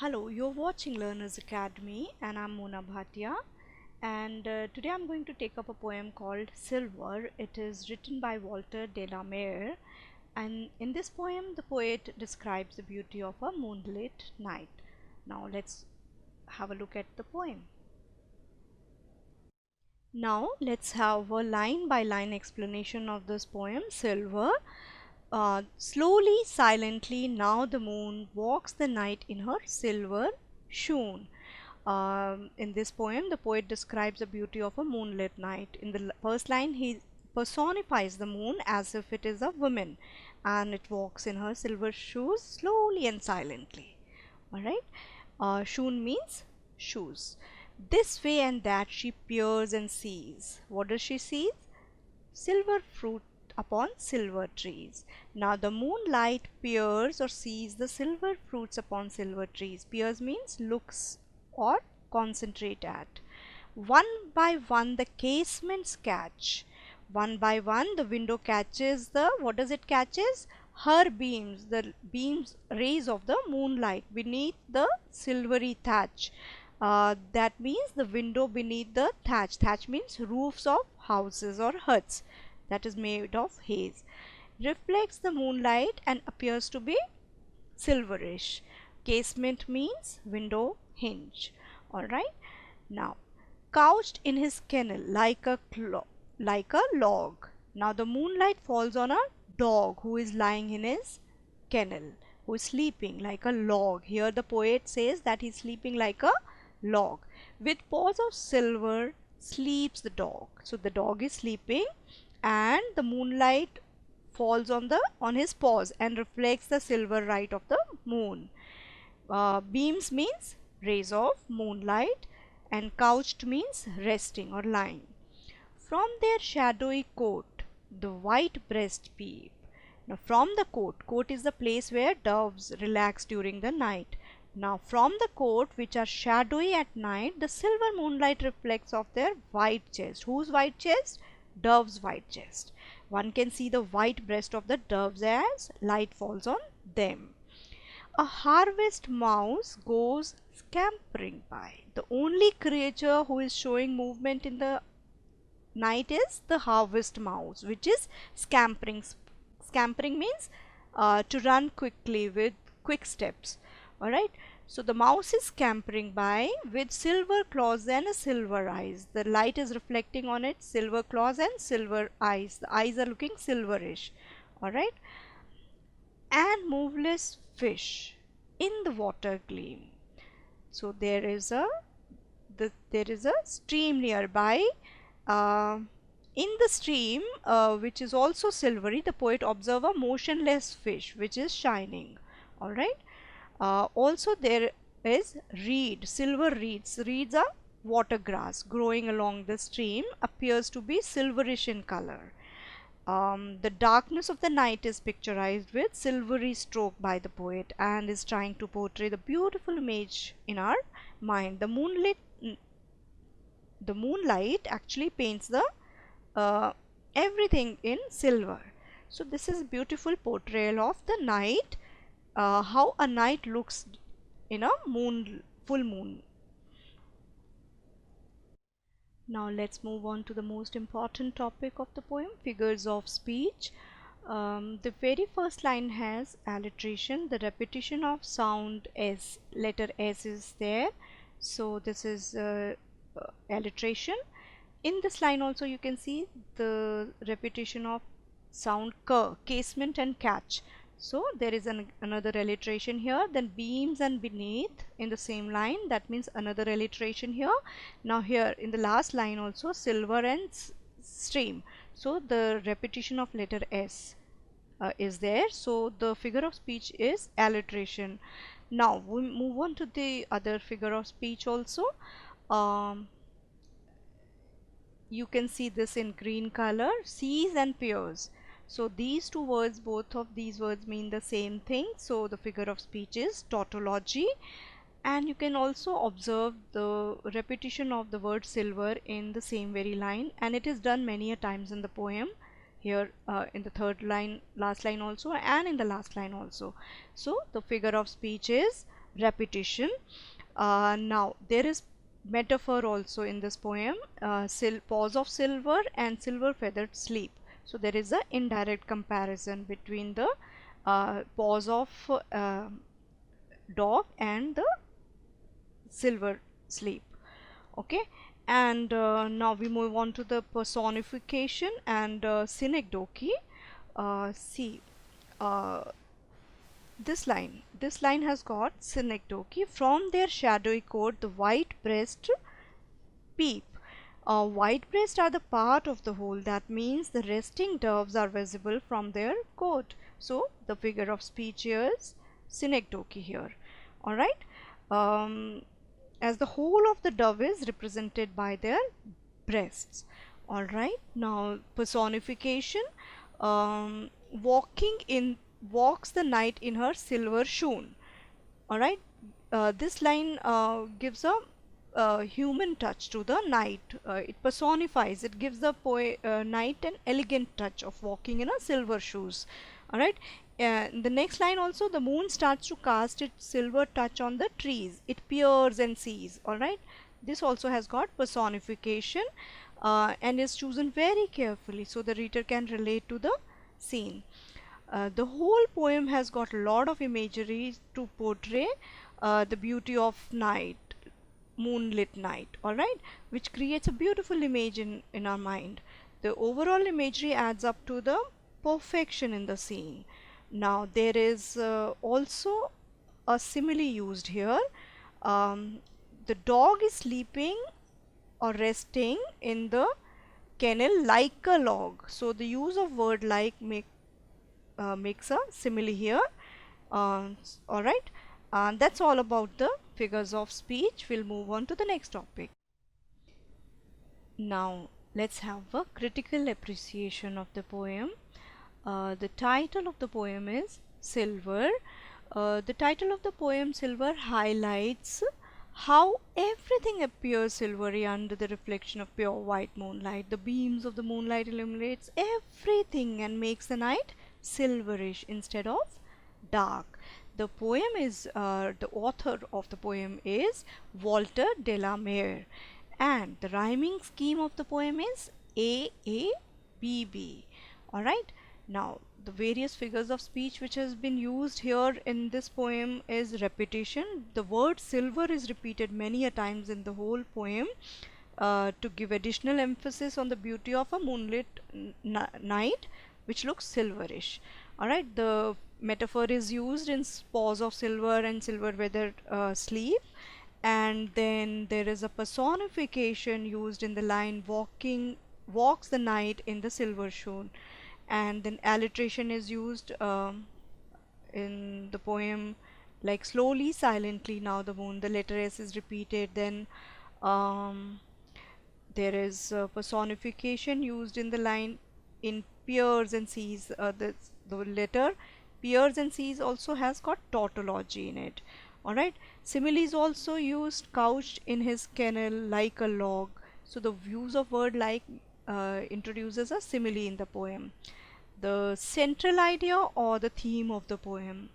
Hello, you're watching Learners Academy and I'm Mona Bhatia, and today I'm going to take up a poem called Silver. It is written by Walter de la Mare, and in this poem the poet describes the beauty of a moonlit night. Now let's have a look at the poem. Now let's have a line by line explanation of this poem, Silver. Slowly, silently, now the moon walks the night in her silver shoon. In this poem, the poet describes the beauty of a moonlit night. In the first line, he personifies the moon as if it is a woman and it walks in her silver shoes slowly and silently. Alright, shoon means shoes. This way and that she peers and sees. What does she see? Silver fruit upon silver trees. Now the moonlight peers or sees the silver fruits upon silver trees. Peers means looks or concentrate at. One by one the casements catch. One by one the window catches the, what does it catches? Her beams, the beams, rays of the moonlight beneath the silvery thatch. That means the window beneath the thatch. Thatch means roofs of houses or huts that is made of haze. Reflects the moonlight and appears to be silverish. Casement means window hinge. Alright. Now, couched in his kennel like a log. Now the moonlight falls on a dog who is lying in his kennel, who is sleeping like a log. Here the poet says that he is sleeping like a log. With paws of silver sleeps the dog. So the dog is sleeping and the moonlight falls on his paws and reflects the silver light of the moon. Beams means rays of moonlight and couched means resting or lying. From their shadowy coat the white breast peep. Now from the coat is the place where doves relax during the night. Now from the coat, which are shadowy at night, the silver moonlight reflects off their white chest. Whose white chest? Dove's white chest. One can see the white breast of the doves as light falls on them. A harvest mouse goes scampering by. The only creature who is showing movement in the night is the harvest mouse, which is scampering. Scampering means to run quickly with quick steps. Alright, so the mouse is scampering by with silver claws and silver eyes. The light is reflecting on its silver claws and silver eyes. The eyes are looking silverish. Alright, and moveless fish in the water gleam. So there is a stream nearby. In the stream, which is also silvery, the poet observes a motionless fish which is shining. Alright. Also there is reed, silver reeds. Reeds are water grass growing along the stream, appears to be silverish in color. The darkness of the night is picturized with silvery stroke by the poet and is trying to portray the beautiful image in our mind. The moonlight actually paints the everything in silver. So this is a beautiful portrayal of the night, how a night looks in a full moon. Now let's move on to the most important topic of the poem, figures of speech. The very first line has alliteration. The repetition of sound S, letter S is there. So this is alliteration. In this line also you can see the repetition of sound K, casement and catch. So there is another alliteration here. Then beams and beneath in the same line, that means another alliteration here. Now here in the last line also silver and stream. So the repetition of letter S is there. So the figure of speech is alliteration. Now we move on to the other figure of speech also. You can see this in green color, sees and peers. So these two words, both of these words mean the same thing. So the figure of speech is tautology. And you can also observe the repetition of the word silver in the same very line, and it is done many a times in the poem. Here in the third line, last line also, and in the last line also. So the figure of speech is repetition. Now there is metaphor also in this poem, paws of silver and silver feathered sleep. So there is a indirect comparison between the paws of dog and the silver sleep. Okay, and now we move on to the personification and synecdoche. See, uh, this line has got synecdoche. From their shadowy coat the white breast peep. White breasts are the part of the whole. That means the resting doves are visible from their coat. So the figure of speech here is synecdoche here. Alright. As the whole of the dove is represented by their breasts. Alright. Now personification. Walking in walks the night in her silver shoon. Alright. This line gives a human touch to the night. It personifies, it gives the night an elegant touch of walking in a silver shoes. Alright. The next line also, the moon starts to cast its silver touch on the trees. It peers and sees. Alright. This also has got personification and is chosen very carefully so the reader can relate to the scene. The whole poem has got a lot of imagery to portray the beauty of night, moonlit night, alright, which creates a beautiful image in our mind. The overall imagery adds up to the perfection in the scene. Now there is also a simile used here. The dog is sleeping or resting in the kennel like a log. So the use of word like makes a simile here. Alright, that's all about the figures of speech. We'll move on to the next topic. Now let's have a critical appreciation of the poem. The title of the poem is Silver. The title of the poem Silver highlights how everything appears silvery under the reflection of pure white moonlight. The beams of the moonlight illuminates everything and makes the night silverish instead of dark. The poem is the author of the poem is Walter de la Mare, and the rhyming scheme of the poem is AABB. Alright, now the various figures of speech which has been used here in this poem is repetition. The word silver is repeated many a times in the whole poem to give additional emphasis on the beauty of a moonlit night which looks silverish. Alright, the metaphor is used in paws of silver and silver feathered sleep, and then there is a personification used in the line walks the night in the silver shoon, and then alliteration is used in the poem like slowly silently now the moon, the letter S is repeated. Then there is personification used in the line in peers and sees. The letter peers and sees also has got tautology in it. Alright, simile is also used, couched in his kennel like a log. So the use of word like introduces a simile in the poem. The central idea or the theme of the poem.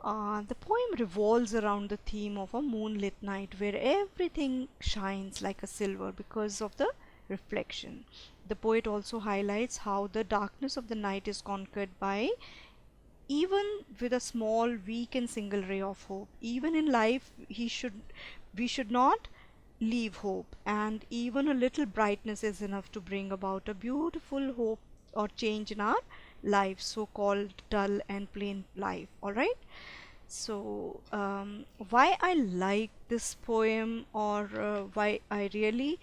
The poem revolves around the theme of a moonlit night where everything shines like a silver because of the reflection. The poet also highlights how the darkness of the night is conquered by even with a small, weak and single ray of hope. Even in life we should not leave hope, and even a little brightness is enough to bring about a beautiful hope or change in our life, so called dull and plain life. Alright, so why I like this poem, or why I really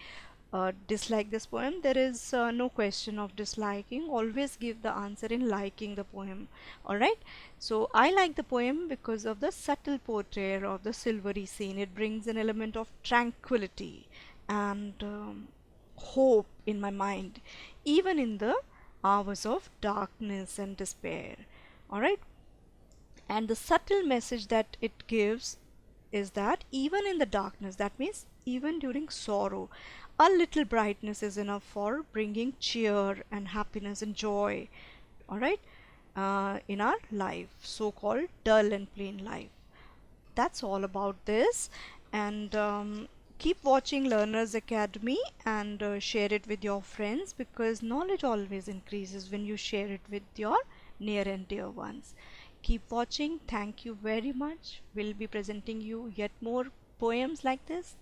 dislike this poem, there is no question of disliking. Always give the answer in liking the poem. Alright, so I like the poem because of the subtle portrayal of the silvery scene. It brings an element of tranquility and hope in my mind, even in the hours of darkness and despair. Alright, and the subtle message that it gives is that even in the darkness, that means even during sorrow, a little brightness is enough for bringing cheer and happiness and joy. Alright, in our life, so called dull and plain life. that's all about this. And keep watching Learners Academy, and share it with your friends, because knowledge always increases when you share it with your near and dear ones. Keep watching. Thank you very much. We'll be presenting you yet more poems like this.